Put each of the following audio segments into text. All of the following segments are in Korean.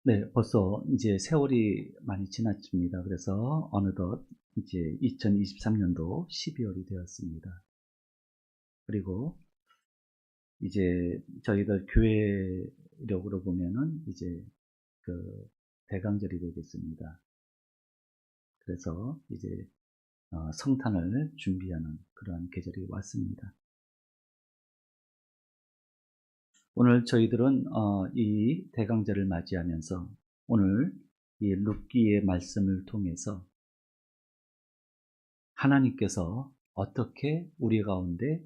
네, 벌써 이제 세월이 많이 지났습니다. 그래서 어느덧 이제 2023년도 12월이 되었습니다. 그리고 이제 저희들 교회력으로 보면은 이제 그 대강절이 되겠습니다. 그래서 이제 성탄을 준비하는 그러한 계절이 왔습니다. 오늘 저희들은 이 대강절을 맞이하면서 오늘 이 룻기의 말씀을 통해서 하나님께서 어떻게 우리 가운데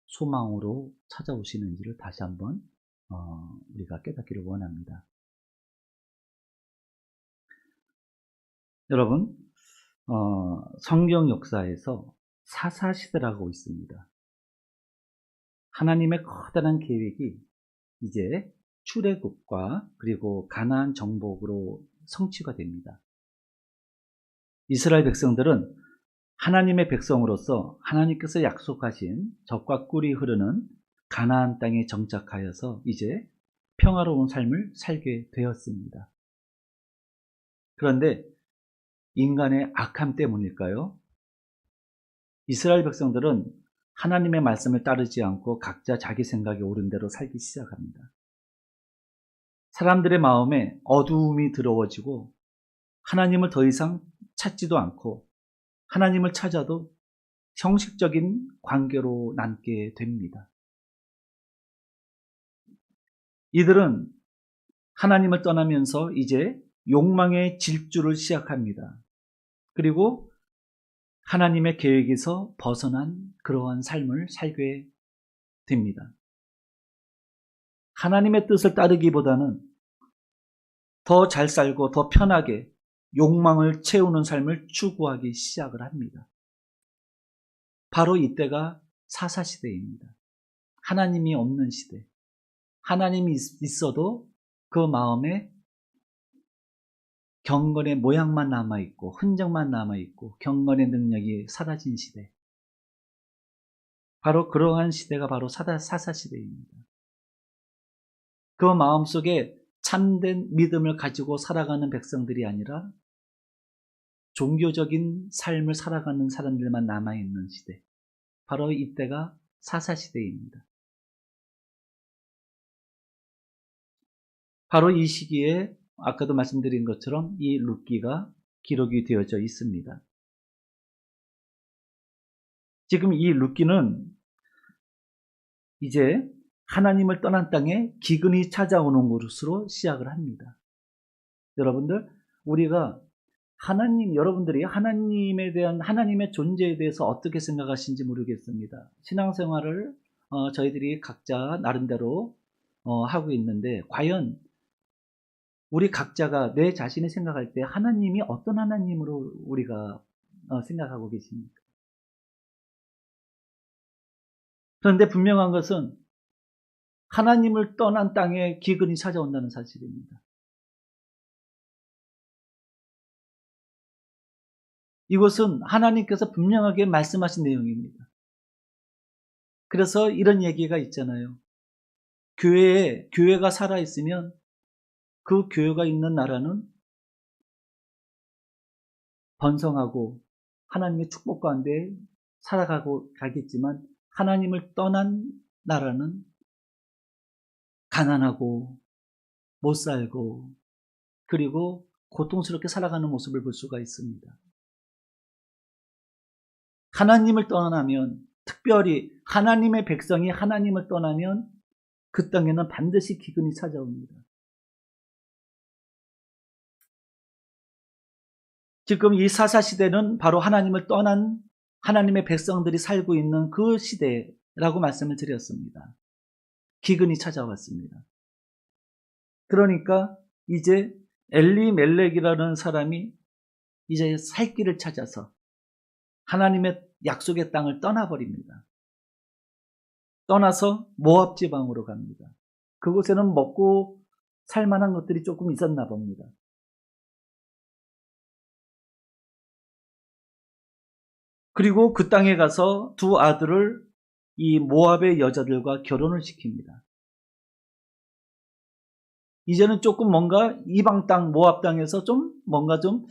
소망으로 찾아오시는지를 다시 한번 우리가 깨닫기를 원합니다. 여러분, 성경 역사에서 사사시대라고 있습니다. 하나님의 커다란 계획이 이제 출애굽과 그리고 가나안 정복으로 성취가 됩니다. 이스라엘 백성들은 하나님의 백성으로서 하나님께서 약속하신 젖과 꿀이 흐르는 가나안 땅에 정착하여서 이제 평화로운 삶을 살게 되었습니다. 그런데 인간의 악함 때문일까요? 이스라엘 백성들은 하나님의 말씀을 따르지 않고 각자 자기 생각에 옳은 대로 살기 시작합니다. 사람들의 마음에 어두움이 들어워지고 하나님을 더 이상 찾지도 않고 하나님을 찾아도 형식적인 관계로 남게 됩니다. 이들은 하나님을 떠나면서 이제 욕망의 질주를 시작합니다. 그리고 하나님의 계획에서 벗어난 그러한 삶을 살게 됩니다. 하나님의 뜻을 따르기보다는 더 잘 살고 더 편하게 욕망을 채우는 삶을 추구하기 시작을 합니다. 바로 이때가 사사시대입니다. 하나님이 없는 시대. 하나님이 있어도 그 마음에 경건의 모양만 남아있고 흔적만 남아있고 경건의 능력이 사라진 시대. 바로 그러한 시대가 바로 사사시대입니다. 그 마음속에 참된 믿음을 가지고 살아가는 백성들이 아니라 종교적인 삶을 살아가는 사람들만 남아있는 시대. 바로 이때가 사사시대입니다. 바로 이 시기에 아까도 말씀드린 것처럼 이 룻기가 기록이 되어져 있습니다. 지금 이 룻기는 이제 하나님을 떠난 땅에 기근이 찾아오는 것으로 시작을 합니다. 여러분들, 우리가 여러분들이 하나님에 대한 하나님의 존재에 대해서 어떻게 생각하시는지 모르겠습니다. 신앙생활을 저희들이 각자 나름대로 하고 있는데 과연 우리 각자가 내 자신이 생각할 때 하나님이 어떤 하나님으로 우리가 생각하고 계십니까? 그런데 분명한 것은 하나님을 떠난 땅에 기근이 찾아온다는 사실입니다. 이것은 하나님께서 분명하게 말씀하신 내용입니다. 그래서 이런 얘기가 있잖아요. 교회가 살아있으면 그 교회가 있는 나라는 번성하고 하나님의 축복 가운데 살아가고 가겠지만 하나님을 떠난 나라는 가난하고 못 살고 그리고 고통스럽게 살아가는 모습을 볼 수가 있습니다. 하나님을 떠나면, 특별히 하나님의 백성이 하나님을 떠나면 그 땅에는 반드시 기근이 찾아옵니다. 지금 이 사사시대는 바로 하나님을 떠난 하나님의 백성들이 살고 있는 그 시대라고 말씀을 드렸습니다. 기근이 찾아왔습니다. 그러니까 이제 엘리멜렉이라는 사람이 이제 살 길을 찾아서 하나님의 약속의 땅을 떠나버립니다. 떠나서 모압 지방으로 갑니다. 그곳에는 먹고 살만한 것들이 조금 있었나 봅니다. 그리고 그 땅에 가서 두 아들을 이 모압의 여자들과 결혼을 시킵니다. 이제는 조금 뭔가 이방 땅, 모압 땅에서 좀 뭔가 좀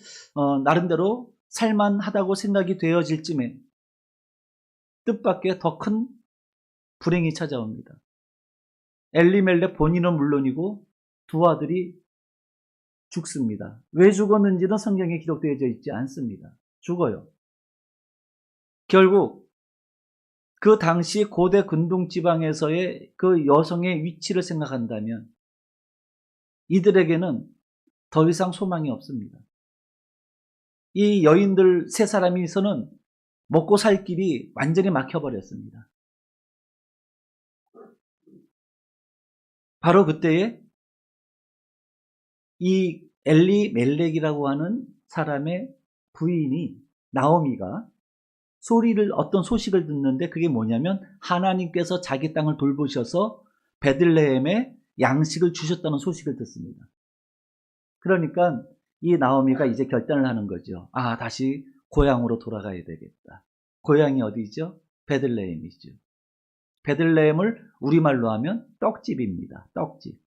나름대로 살만하다고 생각이 되어질 쯤에 뜻밖의 더 큰 불행이 찾아옵니다. 엘리멜렉 본인은 물론이고 두 아들이 죽습니다. 왜 죽었는지는 성경에 기록되어져 있지 않습니다. 죽어요. 결국 그 당시 고대 근동 지방에서의 그 여성의 위치를 생각한다면 이들에게는 더 이상 소망이 없습니다. 이 여인들 세 사람이서는 먹고 살 길이 완전히 막혀버렸습니다. 바로 그때에 이 엘리멜렉이라고 하는 사람의 부인이 나오미가 어떤 소식을 듣는데 그게 뭐냐면 하나님께서 자기 땅을 돌보셔서 베들레헴에 양식을 주셨다는 소식을 듣습니다. 그러니까 이 나오미가 이제 결단을 하는 거죠. 아, 다시 고향으로 돌아가야 되겠다. 고향이 어디죠? 베들레헴이죠. 베들레헴을 우리말로 하면 떡집입니다. 떡집.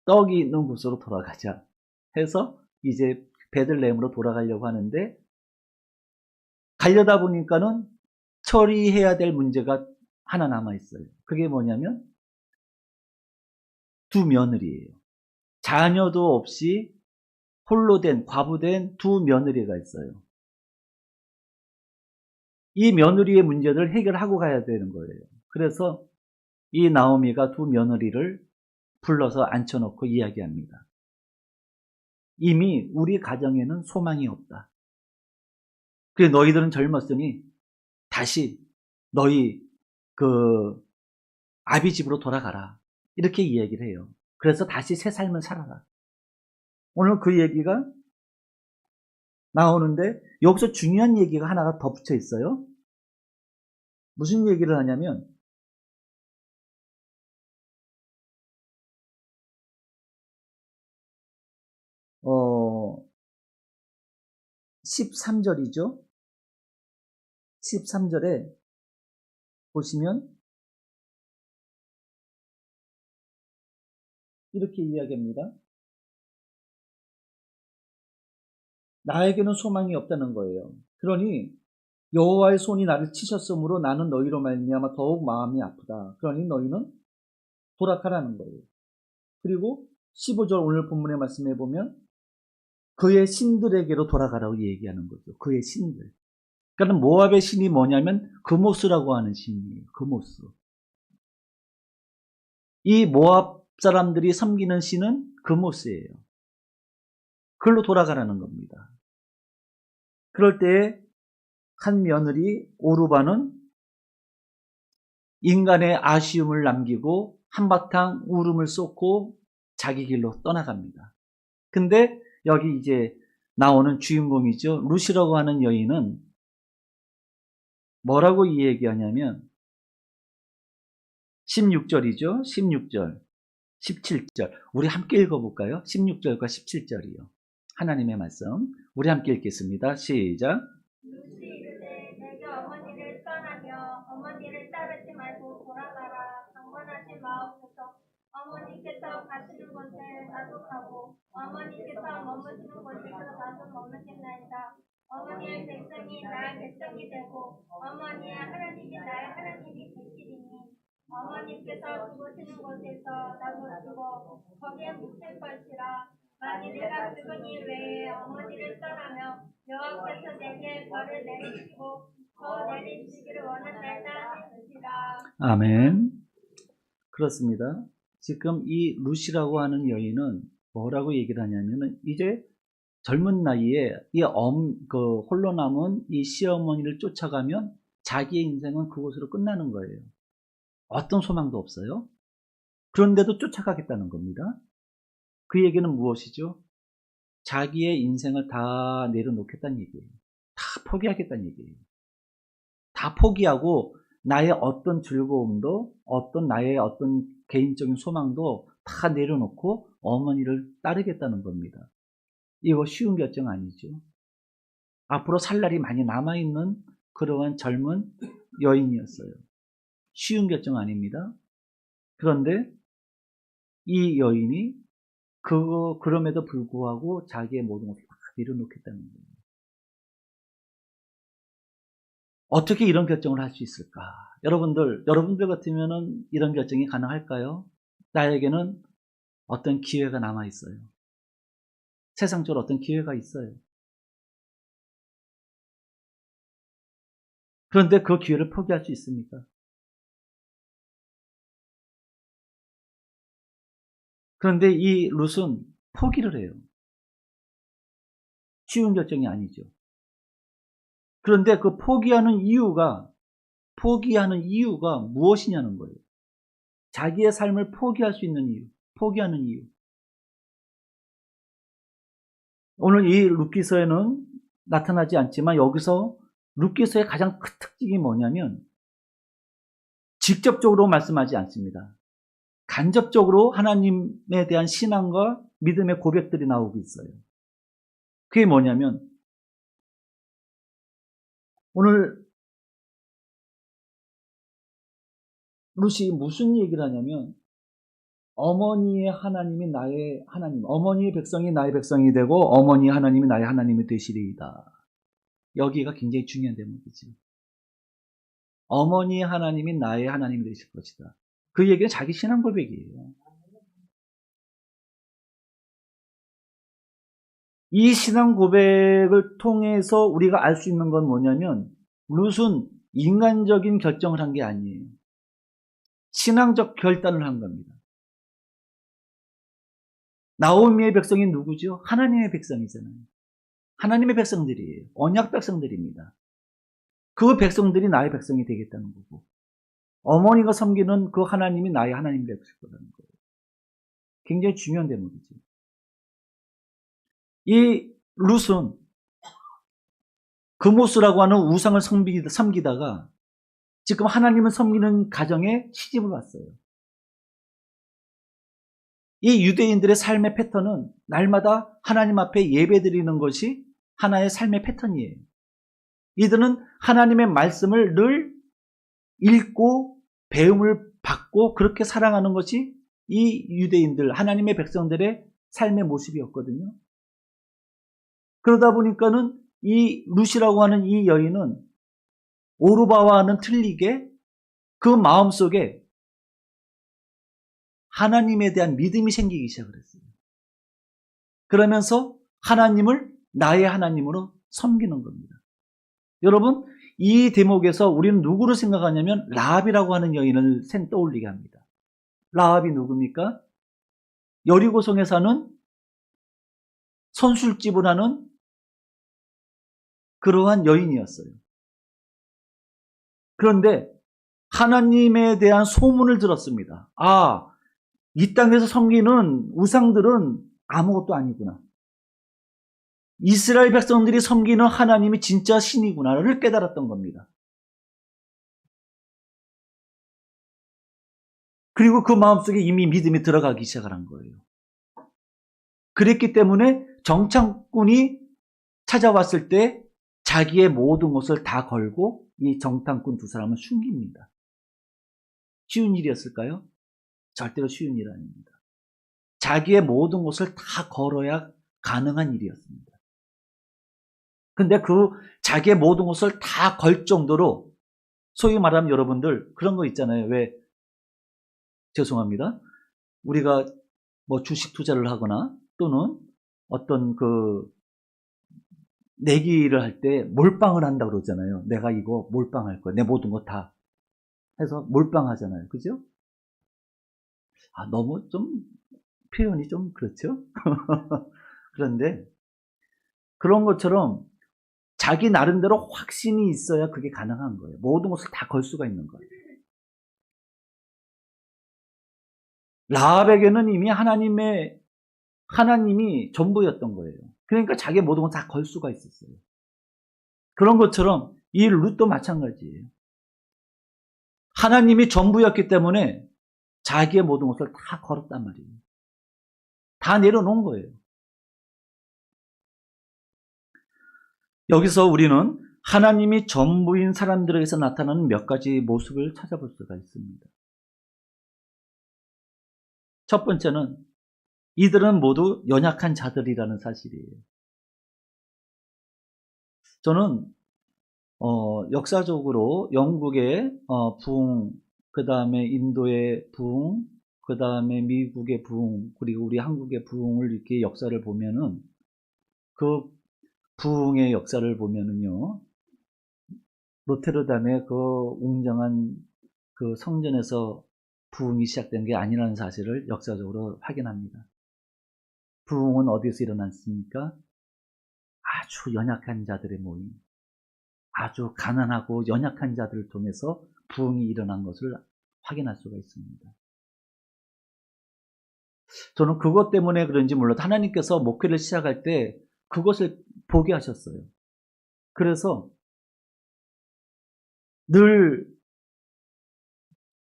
떡이 있는 곳으로 돌아가자 해서 이제 베들레헴으로 돌아가려고 하는데 가려다 보니까는 처리해야 될 문제가 하나 남아있어요. 그게 뭐냐면 두 며느리예요. 자녀도 없이 홀로 된 과부된 두 며느리가 있어요. 이 며느리의 문제를 해결하고 가야 되는 거예요. 그래서 이 나오미가 두 며느리를 불러서 앉혀놓고 이야기합니다. 이미 우리 가정에는 소망이 없다. 그래 너희들은 젊었으니 다시 너희 그 아비 집으로 돌아가라. 이렇게 이야기를 해요. 그래서 다시 새 삶을 살아라. 오늘 그 얘기가 나오는데 여기서 중요한 얘기가 하나가 덧붙여 있어요. 무슨 얘기를 하냐면 13절이죠. 13절에 보시면 이렇게 이야기합니다. 나에게는 소망이 없다는 거예요. 그러니 여호와의 손이 나를 치셨으므로 나는 너희로 말미암아 더욱 마음이 아프다. 그러니 너희는 돌아가라는 거예요. 그리고 15절 오늘 본문의 말씀에 보면 그의 신들에게로 돌아가라고 얘기하는 거죠. 그의 신들. 그러니까 모압의 신이 뭐냐면 그모스라고 하는 신이에요. 그모스. 이 모압 사람들이 섬기는 신은 그모스예요. 그걸로 돌아가라는 겁니다. 그럴 때에 한 며느리 오르바는 인간의 아쉬움을 남기고 한바탕 울음을 쏟고 자기 길로 떠나갑니다. 근데 여기 이제 나오는 주인공이죠. 루시라고 하는 여인은 뭐라고 이 얘기하냐면 16절이죠. 16절, 17절. 우리 함께 읽어볼까요? 16절과 17절이요. 하나님의 말씀. 우리 함께 읽겠습니다. 시작. 루시 이르되 내게 어머니를 떠나며 어머니를 따르지 말고 돌아가라. 강권하지 마옵소서. 어머니께서 가시는 곳에 나도 가고 어머니께서 머무시는 곳에서 나도 머무겠나이다. 어머니의 백성이 나의 백성이 되고 어머니의 하나님이 나의 하나님이 되시리니 어머니께서 죽으시는 곳에서 나도 죽어 거기에 묻힐 것이라. 만일 내가 죽으니 외에 어머니를 떠나며 여호와께서 내게 벌을 내리시고 더 내리시기를 원한다이다 하시니라. 아멘. 그렇습니다. 지금 이 루시라고 하는 여인은 뭐라고 얘기를 하냐면은 이제 젊은 나이에 홀로 남은 이 시어머니를 쫓아가면 자기의 인생은 그곳으로 끝나는 거예요. 어떤 소망도 없어요. 그런데도 쫓아가겠다는 겁니다. 그 얘기는 무엇이죠? 자기의 인생을 다 내려놓겠다는 얘기예요. 다 포기하겠다는 얘기예요. 다 포기하고 나의 어떤 즐거움도 나의 어떤 개인적인 소망도 다 내려놓고 어머니를 따르겠다는 겁니다. 이거 쉬운 결정 아니죠. 앞으로 살 날이 많이 남아있는 그러한 젊은 여인이었어요. 쉬운 결정 아닙니다. 그런데 이 여인이 그럼에도 불구하고 자기의 모든 것을 다 내려놓겠다는 거예요. 어떻게 이런 결정을 할 수 있을까? 여러분들 같으면은 이런 결정이 가능할까요? 나에게는 어떤 기회가 남아 있어요. 세상적으로 어떤 기회가 있어요. 그런데 그 기회를 포기할 수 있습니까? 그런데 이 룻은 포기를 해요. 쉬운 결정이 아니죠. 그런데 그 포기하는 이유가 무엇이냐는 거예요. 자기의 삶을 포기할 수 있는 이유, 포기하는 이유. 오늘 이 룻기서에는 나타나지 않지만 여기서 룻기서의 가장 큰 특징이 뭐냐면 직접적으로 말씀하지 않습니다. 간접적으로 하나님에 대한 신앙과 믿음의 고백들이 나오고 있어요. 그게 뭐냐면 오늘 룻이 무슨 얘기를 하냐면 어머니의 하나님이 나의 하나님, 어머니의 백성이 나의 백성이 되고 어머니의 하나님이 나의 하나님이 되시리이다. 여기가 굉장히 중요한 대목이죠. 어머니의 하나님이 나의 하나님이 되실 것이다. 그 얘기는 자기 신앙 고백이에요. 이 신앙 고백을 통해서 우리가 알 수 있는 건 뭐냐면 룻은 인간적인 결정을 한 게 아니에요. 신앙적 결단을 한 겁니다. 나오미의 백성이 누구죠? 하나님의 백성이잖아요. 하나님의 백성들이에요. 언약 백성들입니다. 그 백성들이 나의 백성이 되겠다는 거고 어머니가 섬기는 그 하나님이 나의 하나님이 될 거라는 거예요. 굉장히 중요한 대목이죠. 이 룻은 그모스라고 하는 우상을 섬기다가 지금 하나님을 섬기는 가정에 시집을 왔어요. 이 유대인들의 삶의 패턴은 날마다 하나님 앞에 예배드리는 것이 하나의 삶의 패턴이에요. 이들은 하나님의 말씀을 늘 읽고 배움을 받고 그렇게 살아가는 것이 이 유대인들, 하나님의 백성들의 삶의 모습이었거든요. 그러다 보니까는 이 룻이라고 하는 이 여인은 오르바와는 틀리게 그 마음속에 하나님에 대한 믿음이 생기기 시작을 했어요. 그러면서 하나님을 나의 하나님으로 섬기는 겁니다. 여러분, 이 대목에서 우리는 누구를 생각하냐면 라합이라고 하는 여인을 떠올리게 합니다. 라합이 누굽니까? 여리고성에 사는 선술집을 하는 그러한 여인이었어요. 그런데 하나님에 대한 소문을 들었습니다. 아, 이 땅에서 섬기는 우상들은 아무것도 아니구나. 이스라엘 백성들이 섬기는 하나님이 진짜 신이구나를 깨달았던 겁니다. 그리고 그 마음속에 이미 믿음이 들어가기 시작한 거예요. 그랬기 때문에 정탐꾼이 찾아왔을 때 자기의 모든 것을 다 걸고 이 정탐꾼 두 사람을 숨깁니다. 쉬운 일이었을까요? 절대로 쉬운 일 아닙니다. 자기의 모든 것을 다 걸어야 가능한 일이었습니다. 근데 그 자기의 모든 것을 다 걸 정도로 소위 말하면 여러분들 그런 거 있잖아요. 왜 죄송합니다. 우리가 뭐 주식 투자를 하거나 또는 어떤 그 내기를 할 때 몰빵을 한다 그러잖아요. 내가 이거 몰빵할 거야. 내 모든 거 다 해서 몰빵하잖아요. 그죠? 아, 너무 좀 표현이 좀 그렇죠? 그런데 그런 것처럼 자기 나름대로 확신이 있어야 그게 가능한 거예요. 모든 것을 다 걸 수가 있는 거예요. 라합에게는 이미 하나님이 전부였던 거예요. 그러니까 자기의 모든 걸 다 걸 수가 있었어요. 그런 것처럼 이 룻도 마찬가지예요. 하나님이 전부였기 때문에 자기의 모든 것을 다 걸었단 말이에요. 다 내려놓은 거예요. 여기서 우리는 하나님이 전부인 사람들에게서 나타나는 몇 가지 모습을 찾아볼 수가 있습니다. 첫 번째는 이들은 모두 연약한 자들이라는 사실이에요. 저는 역사적으로 영국의 부흥, 그 다음에 인도의 부흥, 그 다음에 미국의 부흥, 그리고 우리 한국의 부흥을 이렇게 역사를 보면은 그 부흥의 역사를 보면은요, 노테르담의 그 웅장한 그 성전에서 부흥이 시작된 게 아니라는 사실을 역사적으로 확인합니다. 부흥은 어디서 일어났습니까? 아주 연약한 자들의 모임, 아주 가난하고 연약한 자들을 통해서 부흥이 일어난 것을 확인할 수가 있습니다. 저는 그것 때문에 그런지 몰라도 하나님께서 목회를 시작할 때 그것을 보게 하셨어요. 그래서 늘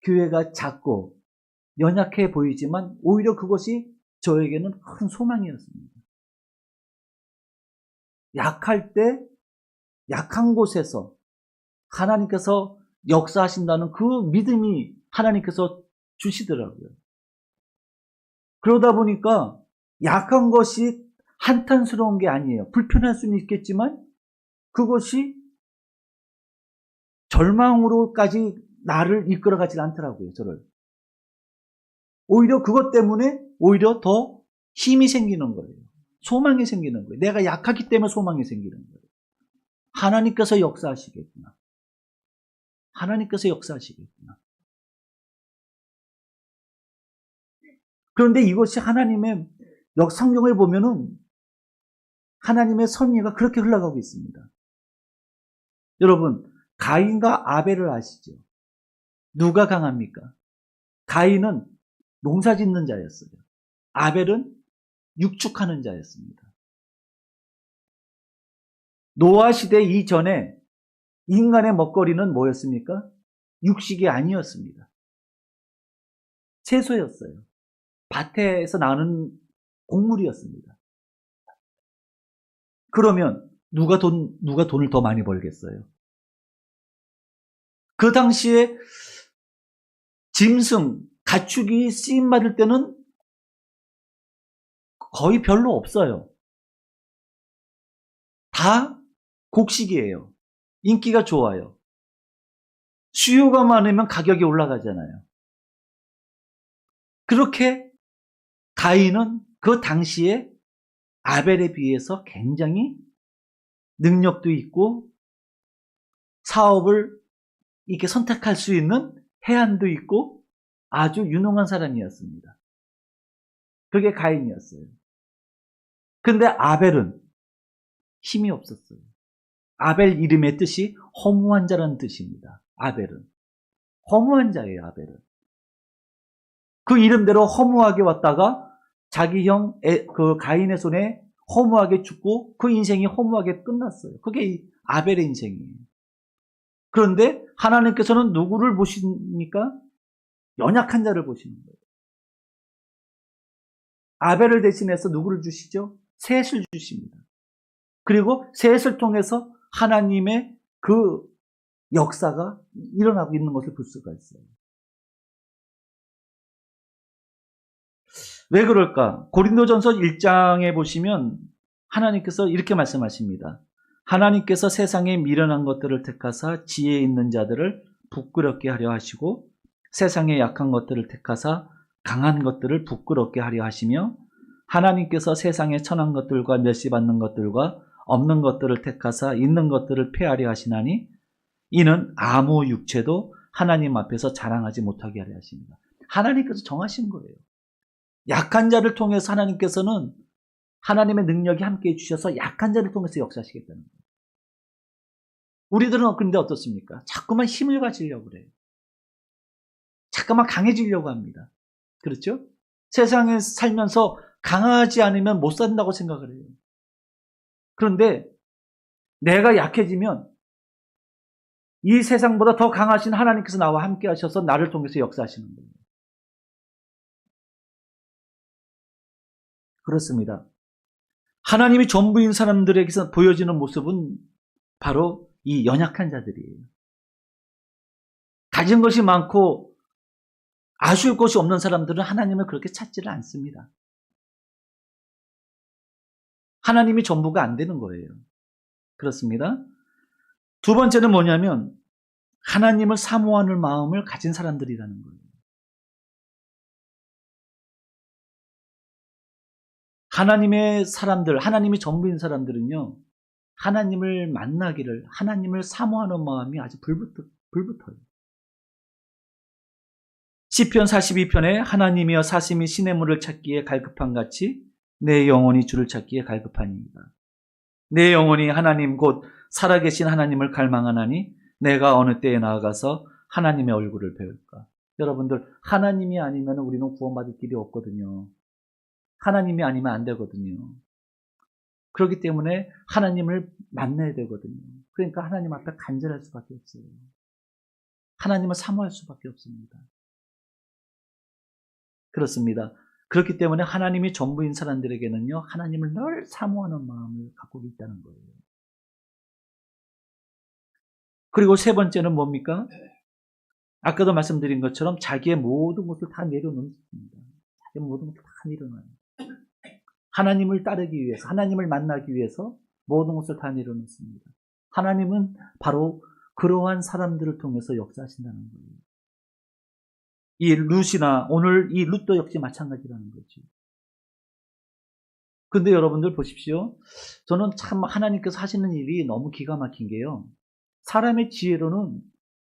교회가 작고 연약해 보이지만 오히려 그것이 저에게는 큰 소망이었습니다. 약할 때 약한 곳에서 하나님께서 역사하신다는 그 믿음이 하나님께서 주시더라고요. 그러다 보니까 약한 것이 한탄스러운 게 아니에요. 불편할 수는 있겠지만 그것이 절망으로까지 나를 이끌어가지 않더라고요. 저를. 오히려 그것 때문에 오히려 더 힘이 생기는 거예요. 소망이 생기는 거예요. 내가 약하기 때문에 소망이 생기는 거예요. 하나님께서 역사하시겠구나. 하나님께서 역사하시겠구나. 그런데 이것이 하나님의 성경을 보면은 하나님의 섭리가 그렇게 흘러가고 있습니다. 여러분, 가인과 아벨을 아시죠? 누가 강합니까? 가인은 농사 짓는 자였어요. 아벨은 육축하는 자였습니다. 노아 시대 이전에 인간의 먹거리는 뭐였습니까? 육식이 아니었습니다. 채소였어요. 밭에서 나는 곡물이었습니다. 그러면 누가 돈을 더 많이 벌겠어요? 그 당시에 짐승, 가축이 쓰임받을 때는 거의 별로 없어요. 다 곡식이에요. 인기가 좋아요. 수요가 많으면 가격이 올라가잖아요. 그렇게 가인은 그 당시에 아벨에 비해서 굉장히 능력도 있고 사업을 이렇게 선택할 수 있는 해안도 있고 아주 유능한 사람이었습니다. 그게 가인이었어요. 근데 아벨은 힘이 없었어요. 아벨 이름의 뜻이 허무한 자라는 뜻입니다. 아벨은. 허무한 자예요, 아벨은. 그 이름대로 허무하게 왔다가 자기 형 그 가인의 손에 허무하게 죽고 그 인생이 허무하게 끝났어요. 그게 아벨의 인생이에요. 그런데 하나님께서는 누구를 보십니까? 연약한 자를 보시는 거예요. 아벨을 대신해서 누구를 주시죠? 셋을 주십니다. 그리고 셋을 통해서 하나님의 그 역사가 일어나고 있는 것을 볼 수가 있어요. 왜 그럴까? 고린도전서 1장에 보시면 하나님께서 이렇게 말씀하십니다. 하나님께서 세상에 미련한 것들을 택하사 지혜 있는 자들을 부끄럽게 하려 하시고 세상에 약한 것들을 택하사 강한 것들을 부끄럽게 하려 하시며 하나님께서 세상에 천한 것들과 멸시받는 것들과 없는 것들을 택하사 있는 것들을 폐하려 하시나니 이는 아무 육체도 하나님 앞에서 자랑하지 못하게 하려 하십니다. 하나님께서 정하신 거예요. 약한 자를 통해서 하나님께서는 하나님의 능력이 함께 해주셔서 약한 자를 통해서 역사하시겠다는 거예요. 우리들은 근데 어떻습니까? 자꾸만 힘을 가지려고 그래요. 자꾸만 강해지려고 합니다. 그렇죠? 세상에 살면서 강하지 않으면 못 산다고 생각을 해요. 그런데 내가 약해지면 이 세상보다 더 강하신 하나님께서 나와 함께 하셔서 나를 통해서 역사하시는 거예요. 그렇습니다. 하나님이 전부인 사람들에게서 보여지는 모습은 바로 이 연약한 자들이에요. 가진 것이 많고 아쉬울 것이 없는 사람들은 하나님을 그렇게 찾지를 않습니다. 하나님이 전부가 안 되는 거예요. 그렇습니다. 두 번째는 뭐냐면 하나님을 사모하는 마음을 가진 사람들이라는 거예요. 하나님의 사람들, 하나님이 전부인 사람들은요, 하나님을 만나기를, 하나님을 사모하는 마음이 아주 불붙어요. 시편 42편에 하나님이여 사심이 시냇물을 찾기에 갈급한 같이 내 영혼이 주를 찾기에 갈급하니이다. 내 영혼이 하나님 곧 살아계신 하나님을 갈망하나니 내가 어느 때에 나아가서 하나님의 얼굴을 배울까. 여러분들, 하나님이 아니면 우리는 구원받을 길이 없거든요. 하나님이 아니면 안 되거든요. 그렇기 때문에 하나님을 만나야 되거든요. 그러니까 하나님 앞에 간절할 수밖에 없어요. 하나님을 사모할 수밖에 없습니다. 그렇습니다. 그렇기 때문에 하나님이 전부인 사람들에게는요, 하나님을 늘 사모하는 마음을 갖고 있다는 거예요. 그리고 세 번째는 뭡니까? 아까도 말씀드린 것처럼 자기의 모든 것을 다 내려놓습니다. 자기의 모든 것을 다 내려놔요. 하나님을 따르기 위해서, 하나님을 만나기 위해서 모든 것을 다 내려놓습니다. 하나님은 바로 그러한 사람들을 통해서 역사하신다는 거예요. 이 룻이나 오늘 이 룻도 역시 마찬가지라는 거죠. 근데 여러분들 보십시오. 저는 참 하나님께서 하시는 일이 너무 기가 막힌 게요. 사람의 지혜로는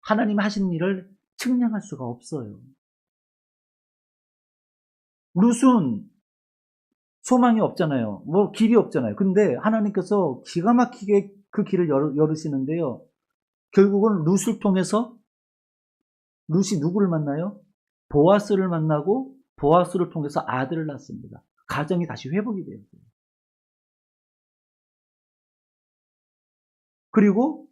하나님이 하시는 일을 측량할 수가 없어요. 룻은 소망이 없잖아요. 뭐 길이 없잖아요. 근데 하나님께서 기가 막히게 그 길을 열으시는데요. 결국은 룻을 통해서 룻이 누구를 만나요? 보아스를 만나고 보아스를 통해서 아들을 낳습니다. 가정이 다시 회복이 되었어요. 그리고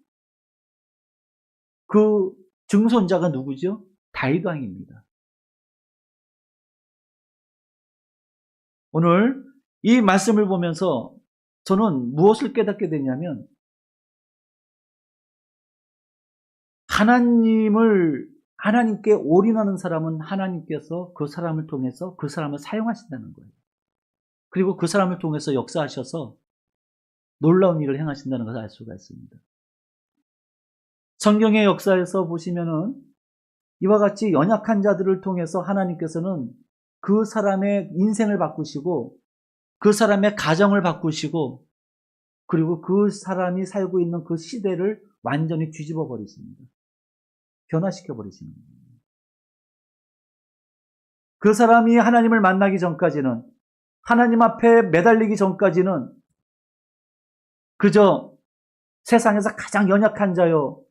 그 증손자가 누구죠? 다윗 왕입니다. 오늘 이 말씀을 보면서 저는 무엇을 깨닫게 되냐면 하나님께 올인하는 사람은 하나님께서 그 사람을 통해서 그 사람을 사용하신다는 거예요. 그리고 그 사람을 통해서 역사하셔서 놀라운 일을 행하신다는 것을 알 수가 있습니다. 성경의 역사에서 보시면은 이와 같이 연약한 자들을 통해서 하나님께서는 그 사람의 인생을 바꾸시고 그 사람의 가정을 바꾸시고 그리고 그 사람이 살고 있는 그 시대를 완전히 뒤집어 버리십니다. 변화시켜 버리시는 거예요. 그 사람이 하나님을 만나기 전까지는, 하나님 앞에 매달리기 전까지는 그저 세상에서 가장 연약한 자요,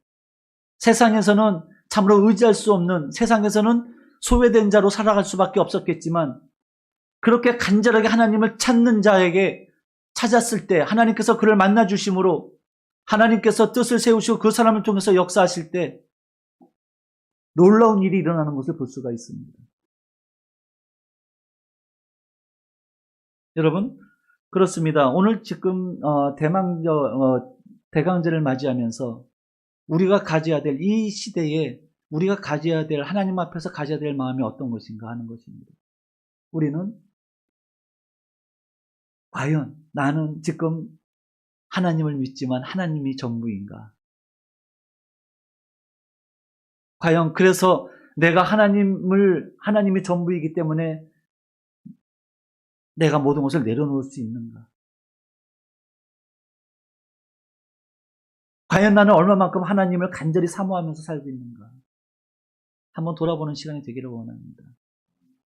세상에서는 참으로 의지할 수 없는, 세상에서는 소외된 자로 살아갈 수밖에 없었겠지만 그렇게 간절하게 하나님을 찾는 자에게 찾았을 때 하나님께서 그를 만나 주심으로 하나님께서 뜻을 세우시고 그 사람을 통해서 역사하실 때 놀라운 일이 일어나는 것을 볼 수가 있습니다. 여러분, 그렇습니다. 오늘 지금 대강절을 맞이하면서 우리가 가져야 될 이 시대에 우리가 가져야 될, 하나님 앞에서 가져야 될 마음이 어떤 것인가 하는 것입니다. 우리는 과연 나는 지금 하나님을 믿지만 하나님이 전부인가? 과연 그래서 내가 하나님이 전부이기 때문에 내가 모든 것을 내려놓을 수 있는가? 과연 나는 얼마만큼 하나님을 간절히 사모하면서 살고 있는가? 한번 돌아보는 시간이 되기를 원합니다.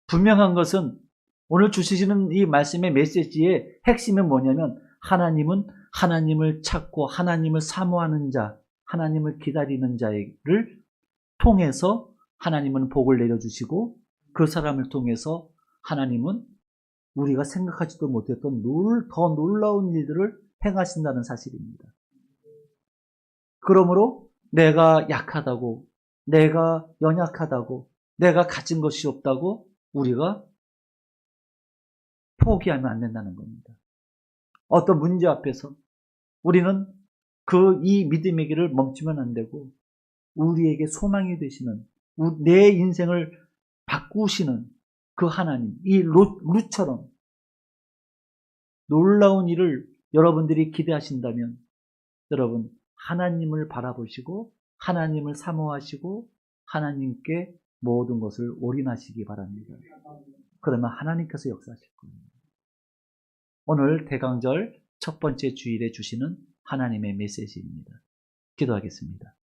분명한 것은 오늘 주시는 이 말씀의 메시지의 핵심은 뭐냐면 하나님은 하나님을 찾고 하나님을 사모하는 자, 하나님을 기다리는 자를 통해서 하나님은 복을 내려주시고 그 사람을 통해서 하나님은 우리가 생각하지도 못했던 더 놀라운 일들을 행하신다는 사실입니다. 그러므로 내가 약하다고, 내가 연약하다고, 내가 가진 것이 없다고 우리가 포기하면 안 된다는 겁니다. 어떤 문제 앞에서 우리는 이 믿음의 길을 멈추면 안 되고 우리에게 소망이 되시는, 내 인생을 바꾸시는 그 하나님, 이 룻처럼 놀라운 일을 여러분들이 기대하신다면 여러분 하나님을 바라보시고 하나님을 사모하시고 하나님께 모든 것을 올인하시기 바랍니다. 그러면 하나님께서 역사하실 거예요. 오늘 대강절 첫 번째 주일에 주시는 하나님의 메시지입니다. 기도하겠습니다.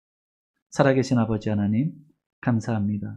살아계신 아버지 하나님 감사합니다.